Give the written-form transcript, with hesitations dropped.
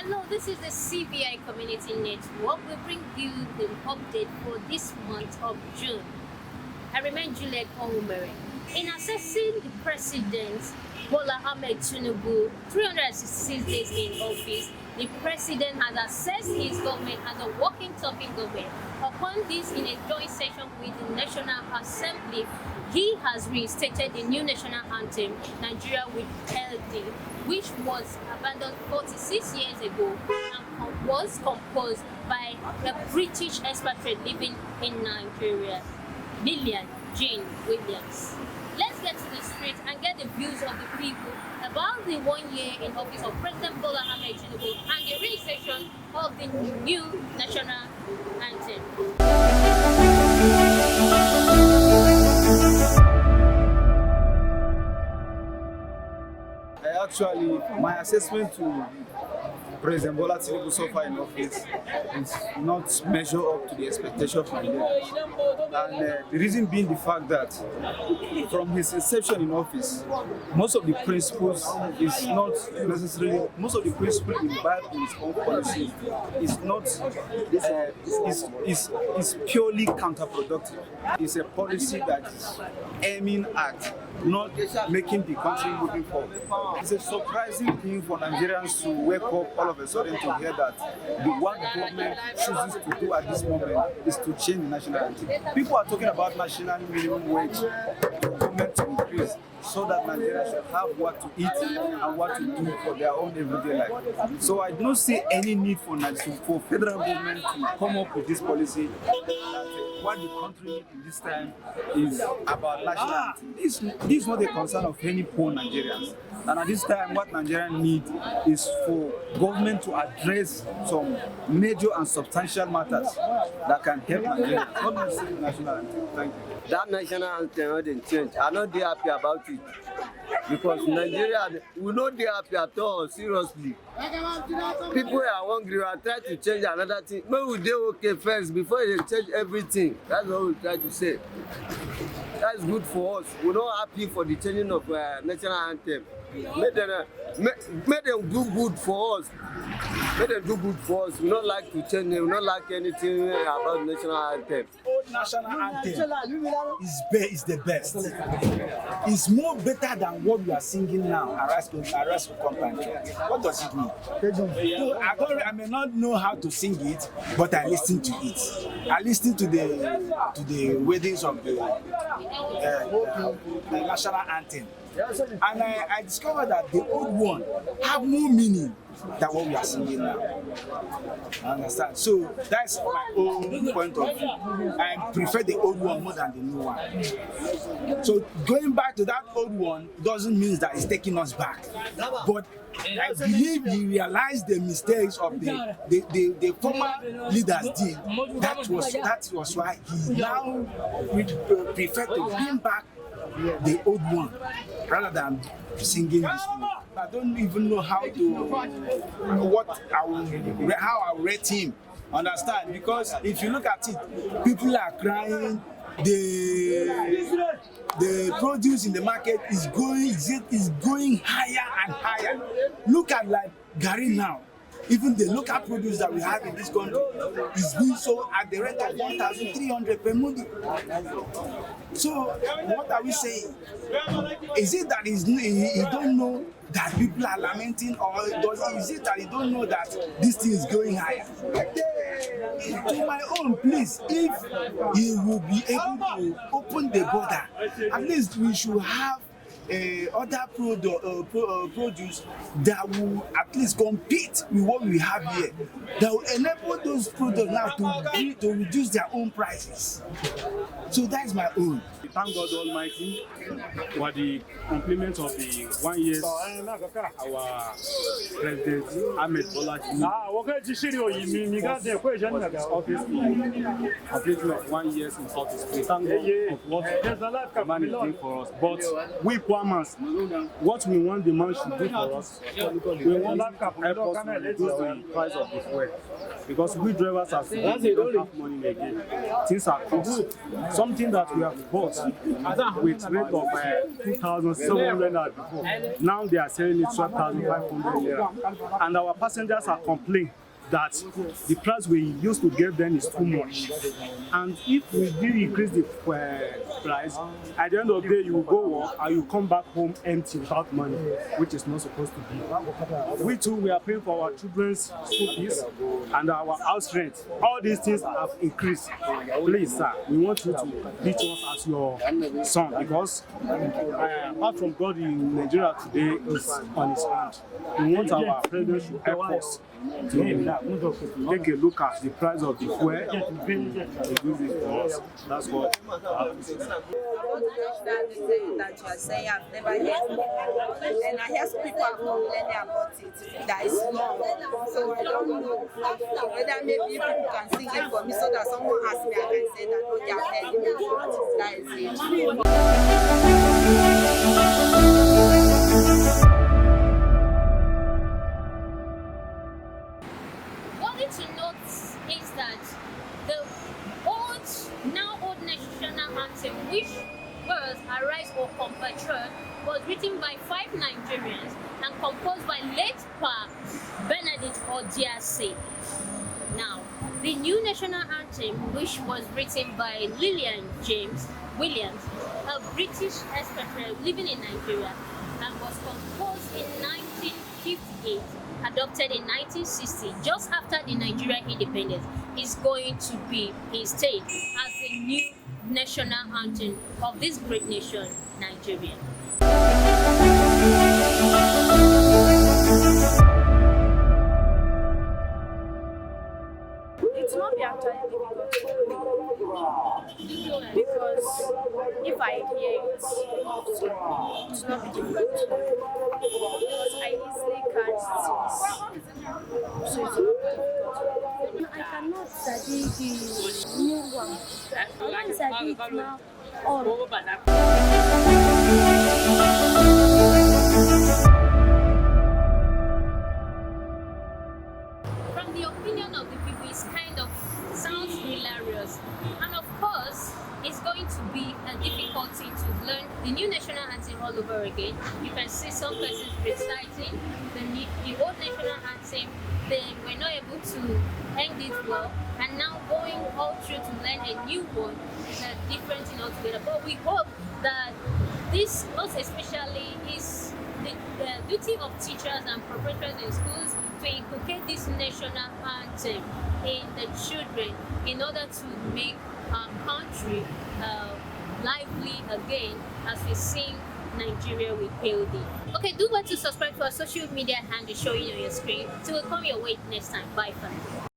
Hello, this is the CBI Community Network. We bring you the update for this month of June. I remain Juliet Onwumere. In assessing the President Bola Ahmed Tinubu 366 days in office, the President has assessed his government as a working talking government. Upon this, in a joint session with the National Assembly, he has reinstated the new national anthem, Nigeria with LD, which was abandoned 46 years ago and was composed by a British expatriate living in Nigeria, Lillian Jane Williams. Let's get to the street and get the views of the people about the 1 year in office of President Bola Ahmed Tinubu and the reinstatement of the new national anthem. Actually, my assessment to President Bola Tinubu so far in office is not measure up to the expectation of Nigerians. And the reason being the fact that from his inception in office, most of the principles is not necessarily, most of the principles imbibed in his own policy is not, is purely counterproductive. It's a policy that is aiming at not making the country moving forward. It's a surprising thing for Nigerians to wake up all of a sudden to hear that the what government chooses to do at this moment is to change the national anthem. People are talking about national minimum wage government to increase so that Nigerians should have what to eat and what to do for their own everyday life. So I don't see any need for federal government to come up with this policy that what the country needs in this time is about national anthem. This is not a concern of any poor Nigerians. And at this time, what Nigerians need is for government to address some major and substantial matters that can help Nigerians, not necessarily national anthem. Thank you. That national anthem didn't change. I'm not very happy about it. Because Nigeria, we not be happy at all, seriously. People are hungry, we are trying to change another thing. Maybe we do okay first before they change everything. That's what we try to say. That's good for us. We're not happy for the changing of national anthem. Make them do good for us. Make them do good for us. We don't like to change it. We don't like anything about national anthem. Old national anthem is the best. It's more better than what we are singing now. Arrest company. What does it mean? I may not know how to sing it, but I listen to it. I listen to the weddings of the national anthem. And I discovered that the old one have more meaning than what we are singing now. I understand. So that's my own point of view. I prefer the old one more than the new one. So going back to that old one doesn't mean that it's taking us back. But I believe he realized the mistakes of the former leaders did. That was why he now prefer to bring back the old one rather than singing this one. I don't even know how I will rate him. Understand? Because if you look at it, people are crying. The produce in the market is going higher and higher. Look at like Gary now. Even the local produce that we have in this country is being sold at the rate of 1,300 per mudu. So what are we saying? Is it that he don't know that people are lamenting, or is it that he don't know that this thing is going higher? To my own, please, if he will be able to open the border, at least we should have other produce that will at least compete with what we have here, that will enable those products now to reduce their own prices. So that is my own. Thank God Almighty for the compliment of the 1 year our President Ahmed Bola Tinubu completing of 1 year in office. We thank God of what the man is doing for us. But we farmers, what we want the man should do for us, we want to help us reduce the price of the fuel. Because we drivers are still don't have money again. Things are cost. Something that we have bought with rate of 2,700 naira before. Now they are selling it 12,500 naira. and our passengers are complaining that the price we used to give them is too much. And if we did increase the price, at the end of the day, you will go work and you come back home empty without money, which is not supposed to be. We too, we are paying for our children's school fees and our house rent. All these things have increased. Please, sir, we want you to treat us as your son, because apart from God in Nigeria today is on his hand. We want our president to help us to take a look at the price of the fuel and reduce it for us. That's what I have to say. That you are saying I've never heard before, and I hear people are complaining about it. That is long, so I don't know whether maybe people can sing it for me so that someone asks me, I can say that okay, I've heard it. That is it. One thing to note is that the now old national anthem, which was Arise O Compatriot, was written by 5 Nigerians and composed by late Pa Benedict Odiase. Now, the new national anthem, which was written by Lillian James Williams, a British expatriate living in Nigeria, and was composed in 1958, adopted in 1960, just after the Nigerian independence, is going to be installed as the new national anthem of this great nation, Nigeria. It's not be actually difficult for me, because if I hear it, it's not be difficult because I easily catch things. So it's not difficult. I cannot study the new one. I don't study it now. From the opinion of the people, it kind of sounds hilarious, and of course it's going to be a difficulty to learn the new national anthem all over again. You can see some persons reciting the old national anthem. They were not able to end it well, and now going all through to learn a new one is a different thing altogether. But we hope that this, most especially, is the duty of teachers and professors in schools to inculcate this national anthem in the children in order to make our country lively again as we sing Nigeria with POD. Okay, do well to subscribe to our social media handle showing on your screen. So we'll come your way next time. Bye for now.